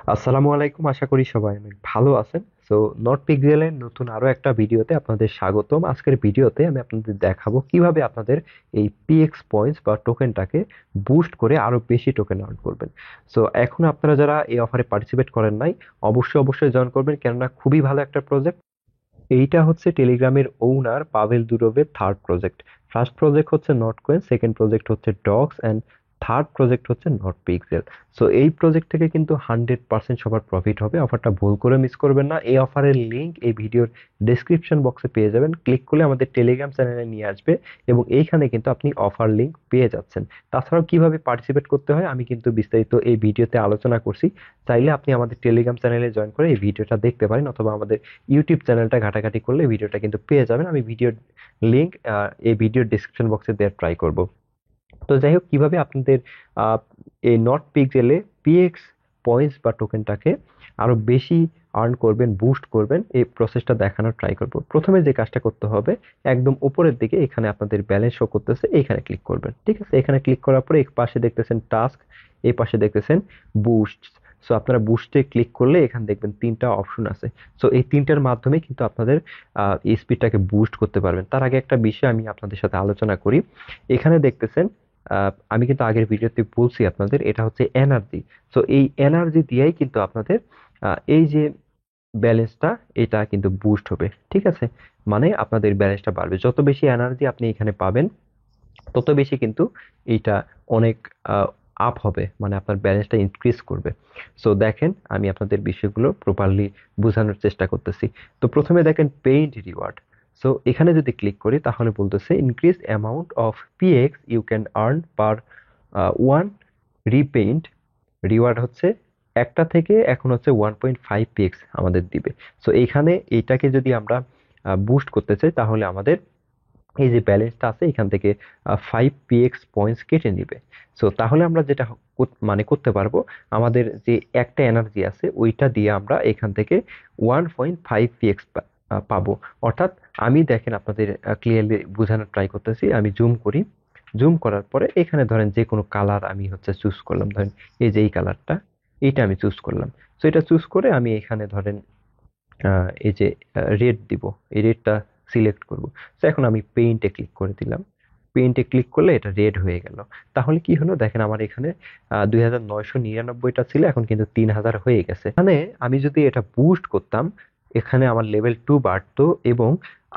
আসসালামু আলাইকুম, আশা করি সবাই অনেক ভালো আছেন। সো নট পিক্সেলের নতুন আরো একটা ভিডিওতে আপনাদের স্বাগতম। আজকের ভিডিওতে আমি আপনাদের দেখাবো কিভাবে আপনাদের এই পিএক্স পয়েন্টস বা টোকেনটাকে বুস্ট করে আরো বেশি টোকেন আর্ন করবেন। সো এখন আপনারা যারা এই অফারে পার্টিসিপেট করেন নাই, অবশ্যই অবশ্যই জয়েন করবেন, কেননা খুবই ভালো একটা প্রজেক্ট। এইটা হচ্ছে টেলিগ্রামের ওনার পাভেল দুরোভের থার্ড প্রজেক্ট। ফার্স্ট প্রজেক্ট হচ্ছে নট কয়েন, সেকেন্ড প্রজেক্ট হচ্ছে ডগস, অ্যান্ড থার্ড প্রজেক্ট হচ্ছে নট পিক্সেল। সো এই প্রজেক্ট থেকে কিন্তু 100% সবার প্রফিট হবে। অফারটা ভুল করে মিস করবেন না। এই অফারের লিংক এই ভিডিওর ডেসক্রিপশন বক্সে পেয়ে যাবেন। ক্লিক করলে আমাদের টেলিগ্রাম চ্যানেলে নিয়ে আসবে এবং এইখানে কিন্তু আপনি অফার লিংক পেয়ে যাচ্ছেন। তাছাড়াও কিভাবে পার্টিসিপেট করতে হয় আমি কিন্তু বিস্তারিত এই ভিডিওতে আলোচনা করছি। চাইলে আপনি আমাদের টেলিগ্রাম চ্যানেলে জয়েন করে এই ভিডিওটা দেখতে পারেন, অথবা আমাদের ইউটিউব চ্যানেলটা ঘাটাঘাটি করলে ভিডিওটা কিন্তু পেয়ে যাবেন। আমি ভিডিওর লিংক এই ভিডিওর ডিসক্রিপশন বক্সে দেওয়ার ট্রাই করব। তো যাই হোক, কিভাবে আপনাদের আহ, এই নট পিক্সেলে পিএক্স পয়েন্টস বা টোকেনটাকে আরো বেশি আর্ন করবেন, বুস্ট করবেন, এই প্রসেসটা দেখানোর ট্রাই করব। প্রথমে যে কাজটা করতে হবে, একদম উপরের দিকে এখানে আপনাদের ব্যালেন্স শো করতেছে, এখানে ক্লিক করবেন। ঠিক আছে, এখানে ক্লিক করার পরে এই পাশে দেখতেছেন টাস্ক, এই পাশে দেখতেছেন বুস্ট। সো আপনারা বুস্টে ক্লিক করলে এখানে দেখবেন তিনটা অপশন আছে। সো এই তিনটার মাধ্যমে কিন্তু আপনাদের স্পিডটাকে বুস্ট করতে পারবেন। তার আগে একটা বিষয় আমি আপনাদের সাথে আলোচনা করি। এখানে দেখতেছেন, আমি কিন্তু আগের ভিডিওতে বলছি আপনাদের, এটা হচ্ছে এনার্জি। সো এই এনার্জি দিয়েই কিন্তু আপনাদের এই যে ব্যালেন্সটা, এটা কিন্তু বুস্ট হবে। ঠিক আছে, মানে আপনাদের ব্যালেন্সটা বাড়বে। যত বেশি এনার্জি আপনি এখানে পাবেন, তত বেশি কিন্তু এইটা অনেক আপ হবে, মানে আপনার ব্যালেন্সটা ইনক্রিজ করবে। সো দেখেন, আমি আপনাদের বিষয়গুলো প্রপারলি বোঝানোর চেষ্টা করতেছি। তো প্রথমে দেখেন পেইন্ট রিওয়ার্ড। সো এখানে যদি ক্লিক করি তাহলে বলতেছে increase amount of PX you can earn per one repaint. Reward হচ্ছে একটা থেকে এখন হচ্ছে 1.5 পিএক্স আমাদের দিবে। সো এইখানে এইটাকে যদি আমরা বুস্ট করতে চাই তাহলে আমাদের এই যে ব্যালেন্সটা আছে এখান থেকে 5 পিএক্স পয়েন্টস কেটে নিবে। সো তাহলে আমরা যেটা মানে করতে পারবো, আমাদের যে একটা এনার্জি আছে ওইটা দিয়ে আমরা এখান থেকে 1.5 পিএক্স পাবো। অর্থাৎ আমি দেখেন আপনাদের ক্লিয়ারলি বোঝানোর ট্রাই করতেছি। আমি জুম করি, জুম করার পরে এখানে ধরেন যে কোনো কালার আমি হচ্ছে চুজ করলাম। ধরেন এই যে এই কালারটা, এইটা আমি চুজ করলাম। সো এটা চুজ করে আমি এখানে ধরেন এই যে রেড দিব, এই রেডটা সিলেক্ট করব। তো এখন আমি পেইন্টে ক্লিক করে দিলাম। পেইন্টে ক্লিক করলে এটা রেড হয়ে গেল। তাহলে কি হলো দেখেন, আমার এখানে 2999টা ছিল, এখন কিন্তু 3000 হয়ে গেছে। মানে আমি যদি এটা বুস্ট করতাম, এখানে আমার লেভেল 2 বাড়তো এবং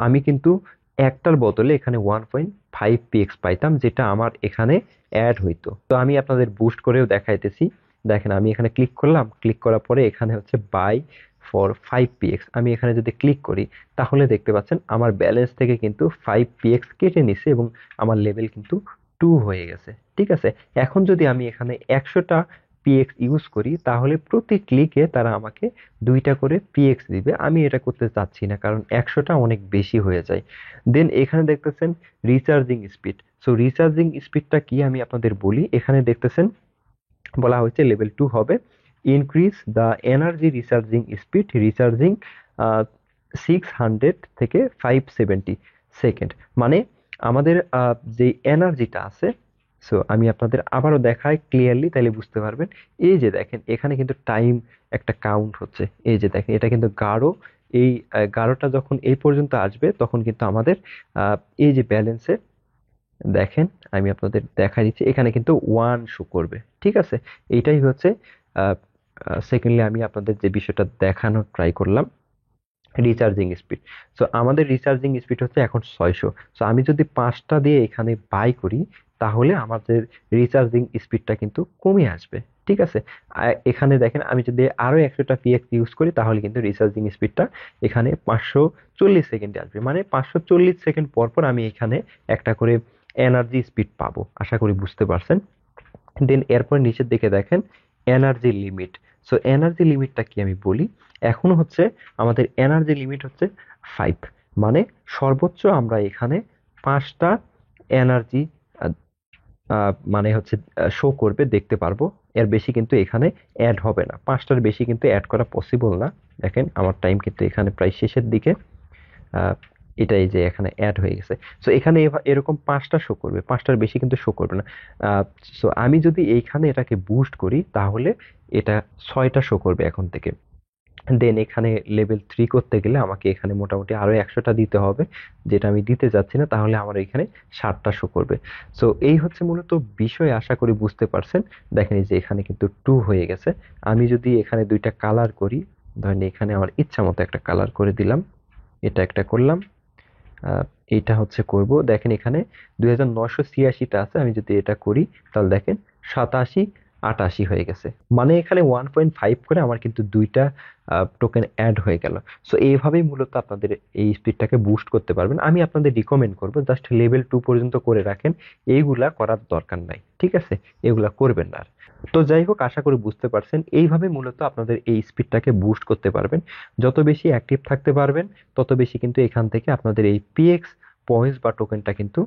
আমি কিন্তু একটার বদলে এখানে 1.5 পিএক্স পাইতাম, যেটা আমার এখানে অ্যাড হইতো। তো আমি আপনাদের বুস্ট করেও দেখাইতেছি। দেখেন আমি এখানে ক্লিক করলাম, ক্লিক করার পরে এখানে হচ্ছে বাই ফর 5 পিএক্স। আমি এখানে যদি ক্লিক করি তাহলে দেখতে পাচ্ছেন আমার ব্যালেন্স থেকে কিন্তু 5 পিএক্স কেটে নিছে এবং আমার লেভেল কিন্তু 2 হয়ে গেছে। ঠিক আছে, এখন যদি আমি এখানে 100টা পিএক্স ইউজ করি তাহলে প্রতি ক্লিকে তারা আমাকে 2টা করে পিএক্স দিবে। আমি এটা করতে চাচ্ছি না, কারণ 100টা অনেক বেশি হয়ে যায়। দেন এখানে দেখতেছেন রিচার্জিং স্পিড। সো রিচার্জিং স্পিডটা কি আমি আপনাদের বলি। এখানে দেখতেছেন বলা হয়েছে লেভেল 2 হবে increase the energy recharging speed recharging 600 থেকে 570 সেকেন্ড। মানে আমাদের যে এনার্জিটা আছে, সো আমি আপনাদের আবারও দেখাই ক্লিয়ারলি, তাইলে বুঝতে পারবেন। এই যে দেখেন এখানে কিন্তু টাইম একটা কাউন্ট হচ্ছে। এই যে দেখেন এটা কিন্তু গাঢ়। এই গাঢ়টা যখন এই পর্যন্ত আসবে তখন কিন্তু আমাদের আহ, এই যে ব্যালেন্সে দেখেন, আমি আপনাদের দেখাই দিচ্ছি, এখানে কিন্তু 1 শো করবে। ঠিক আছে, এইটাই হচ্ছে সেকেন্ডলি আমি আপনাদের যে বিষয়টা দেখানোর ট্রাই করলাম, রিচার্জিং স্পিড। সো আমাদের রিচার্জিং স্পিড হচ্ছে এখন 600। সো আমি যদি 5টা দিয়ে এখানে বাই করি তাহলে আমাদের রিচার্জিং স্পিডটা কিন্তু কমে আসবে। ঠিক আছে, এখানে দেখেন আমি যদি আরো 100টা পিএক্স ইউজ করি তাহলে কিন্তু রিচার্জিং স্পিডটা এখানে 540 সেকেন্ডে আসবে। মানে 540 সেকেন্ড পর পর আমি এখানে একটা করে এনার্জি স্পিড পাবো। আশা করি বুঝতে পারছেন। দেন এরপর নিচের দিকে দেখেন এনার্জি লিমিট। সো এনার্জি লিমিটটা কি আমি বলি। এখন হচ্ছে আমাদের এনার্জি লিমিট হচ্ছে 5। মানে সর্বোচ্চ আমরা এখানে 5টা এনার্জি মানে হচ্ছে শো করবে, দেখতে পারবো। এর বেশি কিন্তু এখানে অ্যাড হবে না, 5টার বেশি কিন্তু অ্যাড করা পসিবল না। দেখেন আমার টাইম কিন্তু এখানে প্রায় শেষের দিকে। আহ, এটাই যে এখানে অ্যাড হয়ে গেছে। সো এখানে এরকম 5টা শো করবে, 5টার বেশি কিন্তু শো করবে না। সো আমি যদি এইখানে এটাকে বুস্ট করি তাহলে এটা 6টা শো করবে এখন থেকে। দেন এখানে লেভেল 3 করতে গেলে আমাকে এখানে মোটামুটি আরো 100টা দিতে হবে, যেটা আমি দিতে যাচ্ছি না, তাহলে আমার এখানে 7টা শো করবে। সো এই হচ্ছে মূলত বিষয়, আশা করি বুঝতে পারছেন। দেখেন এই যে এখানে কিন্তু 2 হয়ে গেছে। আমি যদি এখানে দুইটা কালার করি, ধরেন এখানে আমার ইচ্ছা মতো একটা কালার করে দিলাম, এটা একটা করলাম, আহ, এইটা হচ্ছে করব। দেখেন এখানে 2986টা আছে, আমি যদি এটা করি তাহলে দেখেন 87 88 হয়ে গেছে। মানে এখানে 1.5 করে আমার কিন্তু দুইটা টোকেন অ্যাড হয়ে গেল। সো এইভাবেই মূলত আপনাদের এই স্পিডটাকে বুস্ট করতে পারবেন। আমি আপনাদের রিকমেন্ড করবো জাস্ট লেভেল 2 পর্যন্ত করে রাখেন, এইগুলা করার দরকার নাই, ঠিক আছে? এগুলা করবেন না আর। তো যাই হোক, আশা করি বুঝতে পারছেন, এইভাবে মূলত আপনাদের এই স্পিডটাকে বুস্ট করতে পারবেন। যত বেশি অ্যাক্টিভ থাকতে পারবেন, তত বেশি কিন্তু এখান থেকে আপনাদের এই পিএক্স পয়েন্টস বা টোকেনটা কিন্তু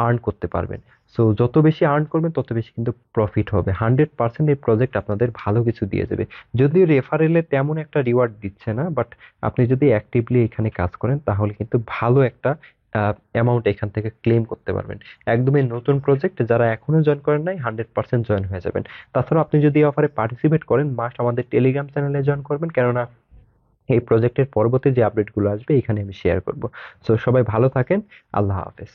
আর্ন করতে পারবেন। সো যত বেশি আর্ন করবেন তত বেশি কিন্তু প্রফিট হবে। 100% এই প্রজেক্ট আপনাদের ভালো কিছু দিয়ে দেবে। যদিও রেফারেলে তেমন একটা রিওয়ার্ড দিচ্ছে না, বাট আপনি যদি অ্যাক্টিভলি এখানে কাজ করেন তাহলে কিন্তু ভালো একটা অ্যামাউন্ট এখান থেকে ক্লেম করতে পারবেন। একদমই নতুন প্রজেক্ট, যারা এখনো জয়েন করেন নাই 100% জয়েন হয়ে যাবেন। তাছাড়া আপনি যদি অফারে পার্টিসিপেট করেন, মাস্ট আমাদের টেলিগ্রাম চ্যানেলে জয়েন করবেন, কেননা এই প্রজেক্টের পরবর্তী যে আপডেটগুলো আসবে এখানে আমি শেয়ার করব। সো সবাই ভালো থাকেন। আল্লাহ হাফেজ।